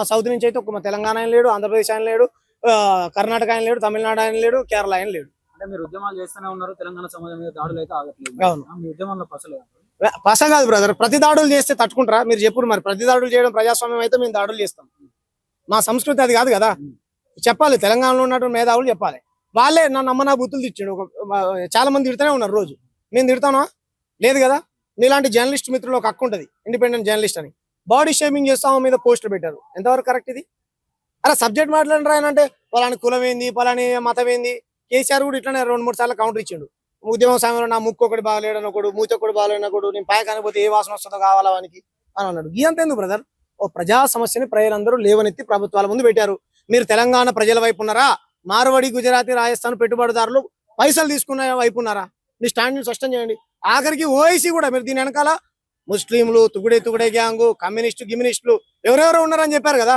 South నుంచి అయితే ఒక తెలంగాణ ఆయన లేడు, ఆంధ్రప్రదేశ్ ఆయన లేడు, కర్ణాటక ఆయన లేడు, తమిళనాడు ఆయన లేడు, కేరళ ఆయన లేడు. అంటే మీరు ఉద్యమాలు చేస్తూనే ఉన్నారు, తెలంగాణ సమాజం మీద దాడులు అయితే ఆగట్లేదు. అవును. మీ ఉద్యమంలో పసలేదు. పస కాదు బ్రదర్, ప్రతి దాడులు చేస్తే తట్టుకుంటారా మీరు చెప్పుడు. మరి ప్రతి దాడులు చేయడం ప్రజాస్వామ్యం అయితే మేము దాడులు చేస్తాం. మా సంస్కృతి అది కాదు కదా. చెప్పాలి, తెలంగాణలో ఉన్నటువంటి మేధావులు చెప్పాలి. వాళ్ళే నన్ను అమ్మ నా బుద్ధులు తిట్టాడు. చాలా మంది తిడుతూనే ఉన్నారు రోజు. మేము తిడతానా? లేదు కదా. మీలాంటి జర్నలిస్ట్ మిత్రులు ఒక హక్కు ఉంటుంది, ఇండిపెండెంట్ జర్నలిస్ట్ అని. బాడీ షేమింగ్ చేస్తాము మీద పోస్టులు పెట్టారు. ఎంతవరకు కరెక్ట్ ఇది? అరే సబ్జెక్ట్ మాట్లాడరా ఆయన అంటే పలాని కులం ఏంది, పలాని మతం ఏంది. కేసీఆర్ కూడా ఇట్లానే 2-3 సార్లు కౌంటర్ ఇచ్చిండు. ఉద్యమం సమయంలో నా ముక్కు ఒకటి బాగలేడని ఒకడు, మూతి ఒకటి బాగలేడని ఒకడు, నేను పాయకానికి పోతే ఏ వాసన వస్తుందో కావాలా వానికి అని అన్నాడు. ఇదంతా ఎందుకు బ్రదర్? ఓ ప్రజా సమస్యని ప్రజలందరూ లేవనెత్తి ప్రభుత్వాల ముందు పెట్టారు. మీరు తెలంగాణ ప్రజల వైపు ఉన్నారా? మార్వాడి, గుజరాతీ, రాజస్థాన్ పెట్టుబడిదారులు పైసలు తీసుకున్న వైపు ఉన్నారా? మీ స్టాండ్ స్పష్టం చేయండి. ఆఖరికి ఓఐసీ కూడా మీరు దీని వెనకాల ముస్లింలు, తుగుడే గ్యాంగు, కమ్యూనిస్టు, గిమ్యూనిస్టులు ఎవరెవరో ఉన్నారని చెప్పారు కదా.